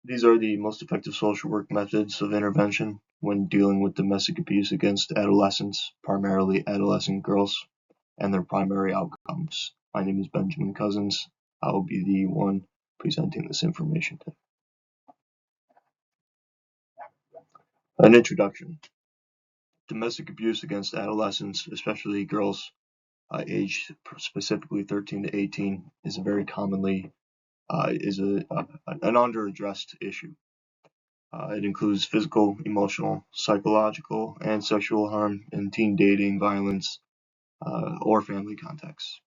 These are the most effective social work methods of intervention when dealing with domestic abuse against adolescents, primarily adolescent girls, and their primary outcomes. My name is Benjamin Cousins. I will be the one presenting this information today. An introduction. Domestic abuse against adolescents, especially girls aged specifically 13 to 18, is a very commonly an under-addressed issue. It includes physical, emotional, psychological, and sexual harm in teen dating, violence, or family contexts.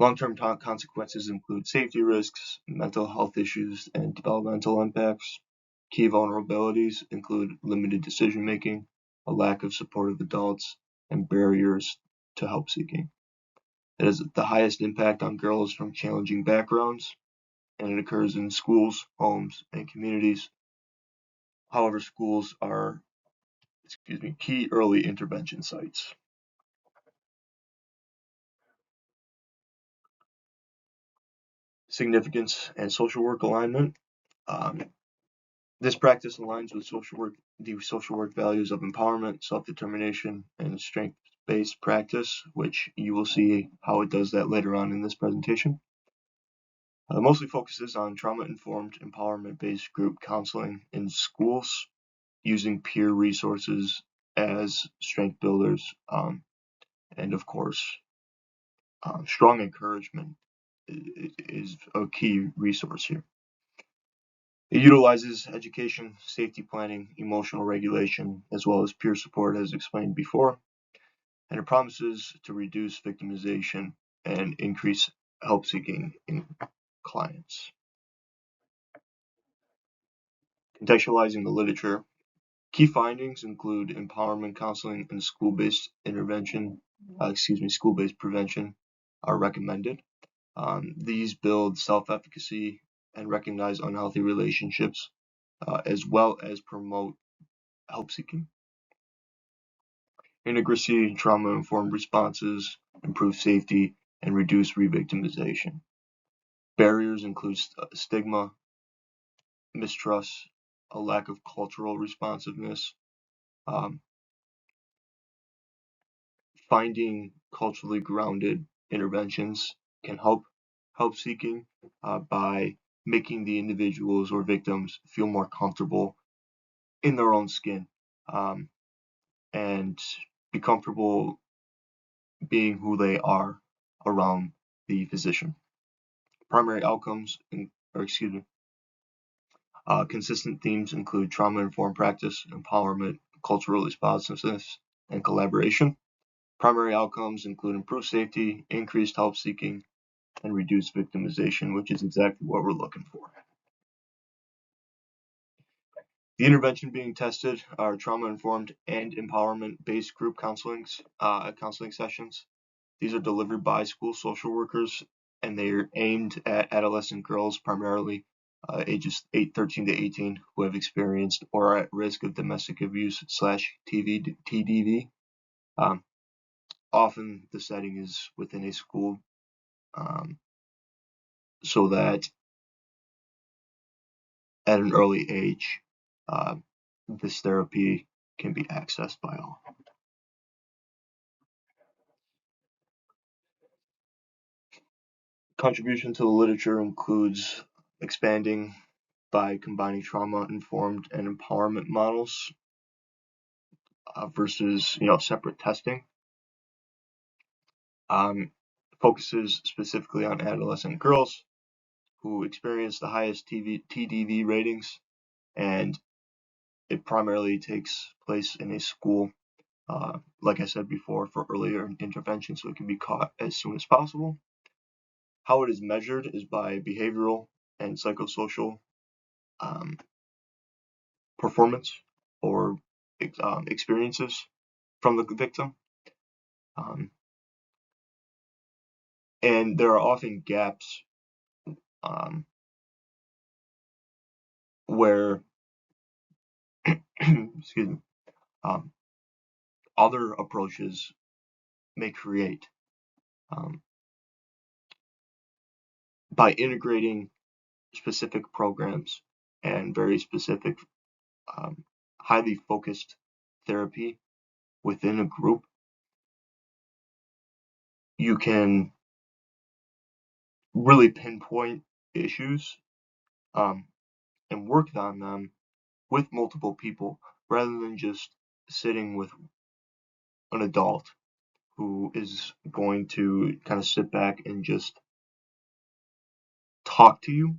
Long-term consequences include safety risks, mental health issues, and developmental impacts. Key vulnerabilities include limited decision-making, a lack of supportive adults, and barriers to help seeking. It has the highest impact on girls from challenging backgrounds, and it occurs in schools, homes, and communities. However, schools are key early intervention sites. Significance and social work alignment. This practice aligns with the social work values of empowerment, self-determination, and strength-based practice, which you will see how it does that later on in this presentation. Mostly focuses on trauma-informed, empowerment-based group counseling in schools, using peer resources as strength builders, and of course, strong encouragement is a key resource here. It utilizes education, safety planning, emotional regulation, as well as peer support as explained before, and it promises to reduce victimization and increase help seeking in clients. Contextualizing the literature. Key findings include empowerment counseling and school-based prevention are recommended. These build self-efficacy and recognize unhealthy relationships, as well as promote help seeking. Integracy, trauma-informed responses, improve safety, and reduce re-victimization. Barriers include stigma, mistrust, a lack of cultural responsiveness. Finding culturally grounded interventions can help seeking by making the individuals or victims feel more comfortable in their own skin, and be comfortable being who they are around the physician. Primary outcomes, consistent themes include trauma-informed practice, empowerment, cultural responsiveness, and collaboration. Primary outcomes include improved safety, increased help seeking, and reduced victimization, which is exactly what we're looking for. The intervention being tested are trauma-informed and empowerment-based group counseling sessions. These are delivered by school social workers, and they are aimed at adolescent girls, primarily ages 13 to 18, who have experienced or are at risk of domestic abuse / TDV. Often the setting is within a school, so that at an early age, this therapy can be accessed by all. Contribution to the literature includes expanding by combining trauma-informed and empowerment models versus separate testing. Focuses specifically on adolescent girls who experience the highest TDV ratings, and it primarily takes place in a school, like I said before, for earlier intervention, so it can be caught as soon as possible. How it is measured is by behavioral and psychosocial performance or experiences from the victim. And there are often gaps where excuse me, other approaches may create. By integrating specific programs and very specific, highly focused therapy within a group, you can really pinpoint issues and work on them with multiple people rather than just sitting with an adult who is going to kind of sit back and just talk to you.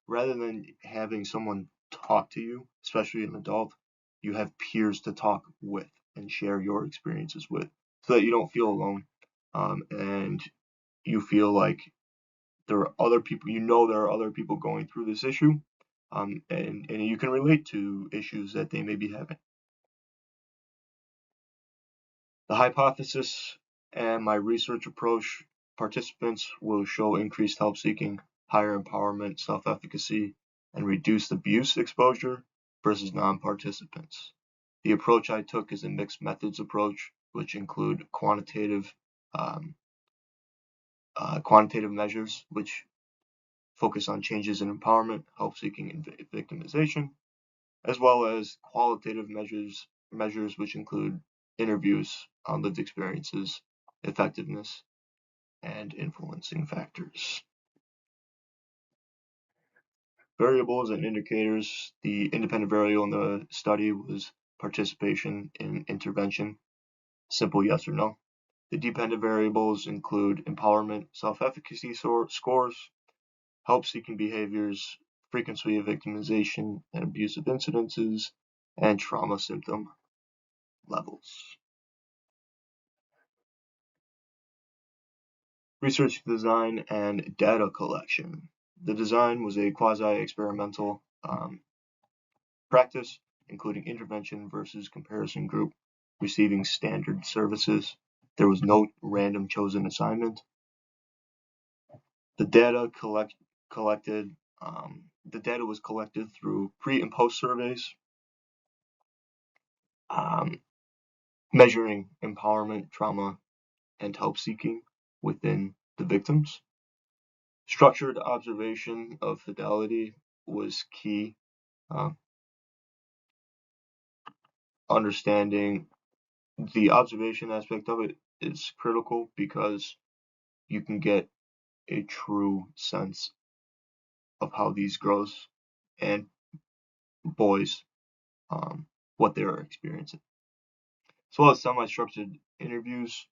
Rather than having someone talk to you, especially an adult, you have peers to talk with and share your experiences with so that you don't feel alone, and you feel like there are other people, there are other people going through this issue, and you can relate to issues that they may be having. The hypothesis and my research approach: participants will show increased help seeking, higher empowerment, self-efficacy, and reduced abuse exposure versus non-participants. The approach I took is a mixed methods approach, which include quantitative measures, which focus on changes in empowerment, help seeking, and victimization, as well as qualitative measures which include interviews on lived experiences, effectiveness, and influencing factors. Variables and indicators: the independent variable in the study was participation in intervention, simple yes or no. The dependent variables include empowerment, self-efficacy scores, help-seeking behaviors, frequency of victimization and abusive incidences, and trauma symptom levels. Research design and data collection. The design was a quasi-experimental practice, including intervention versus comparison group receiving standard services. There was no random chosen assignment. The data was collected through pre and post surveys, measuring empowerment, trauma, and help seeking within the victims. Structured observation of fidelity was key. Understanding the observation aspect of it is critical because you can get a true sense of how these girls and boys, what they are experiencing. As well as semi-structured interviews.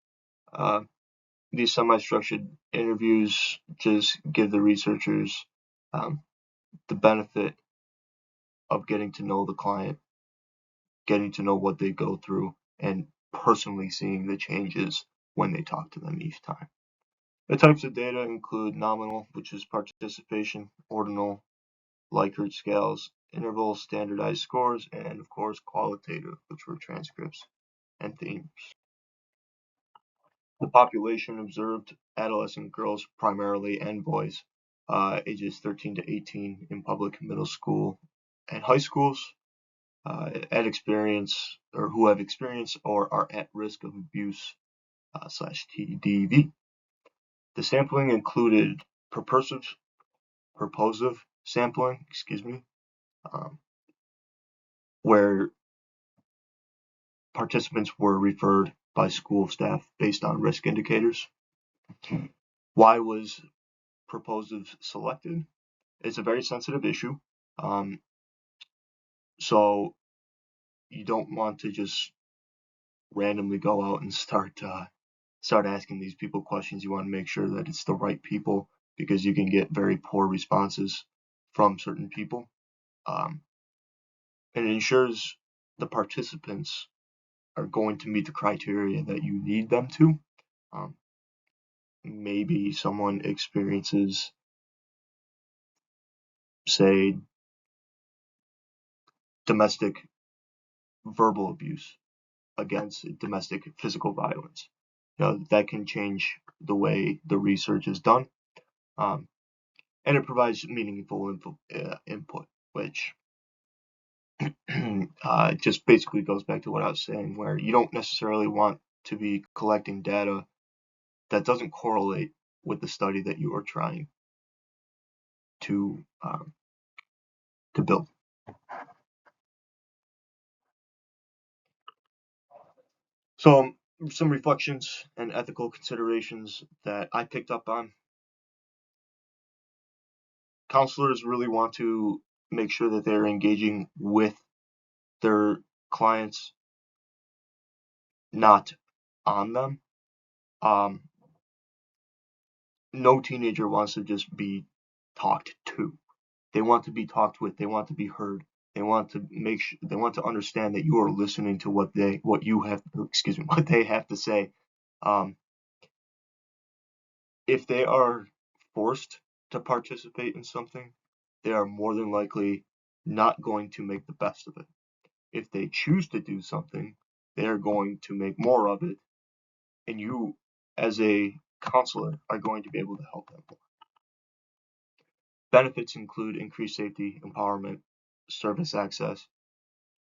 These semi-structured interviews just give the researchers the benefit of getting to know the client, getting to know what they go through, and personally seeing the changes when they talk to them each time. The types of data include nominal, which is participation, ordinal, Likert scales, interval, standardized scores, and of course qualitative, which were transcripts and themes. The population observed: adolescent girls primarily and boys, ages 13 to 18 in public middle school and high schools, who have experienced or are at risk of abuse /TDV. The sampling included purposive sampling, where participants were referred by school staff based on risk indicators. Why was purposive selected? It's a very sensitive issue, so you don't want to just randomly go out and start asking these people questions. You want to make sure that it's the right people, because you can get very poor responses from certain people. And it ensures the participants are going to meet the criteria that you need them to. Maybe someone experiences, say, domestic verbal abuse against domestic physical violence. That can change the way the research is done. And it provides meaningful input, which just basically goes back to what I was saying, where you don't necessarily want to be collecting data that doesn't correlate with the study that you are trying to build. So some reflections and ethical considerations that I picked up on. Counselors really want to make sure that they're engaging with their clients, not on them. No teenager wants to just be talked to. They want to be talked with. They want to be heard. They want to they want to understand that you are listening to what they have to say. If they are forced to participate in something, they are more than likely not going to make the best of it. If they choose to do something, they are going to make more of it, and you, as a counselor, are going to be able to help them more. Benefits include increased safety, empowerment, service access,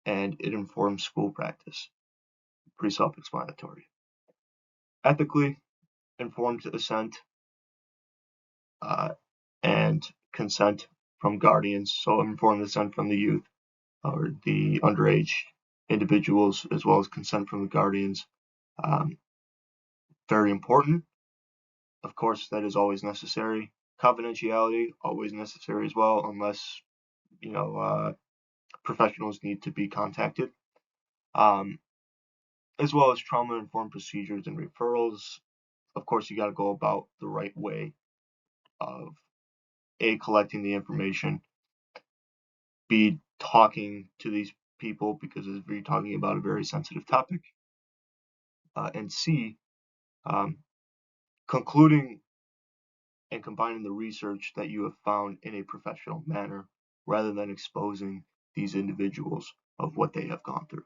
and it informs school practice. Pretty self-explanatory. Ethically, informed assent and consent from guardians, so informed assent from the youth or the underage individuals, as well as consent from the guardians. Very important. Of course, that is always necessary. Confidentiality, always necessary as well, unless, professionals need to be contacted. As well as trauma-informed procedures and referrals. Of course, you got to go about the right way of collecting the information, B, talking to these people because we're talking about a very sensitive topic, and C, concluding and combining the research that you have found in a professional manner rather than exposing these individuals of what they have gone through.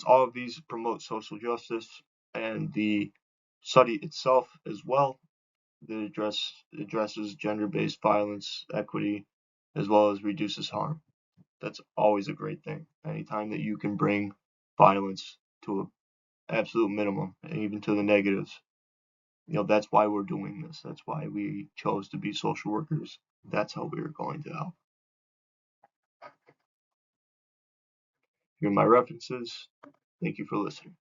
All of these promote social justice, and the study itself as well that addresses gender-based violence, equity, as well as reduces harm. That's always a great thing. Anytime that you can bring violence to an absolute minimum, and even to the negatives, that's why we're doing this. That's why we chose to be social workers. That's how we are going to help. Here are my references. Thank you for listening.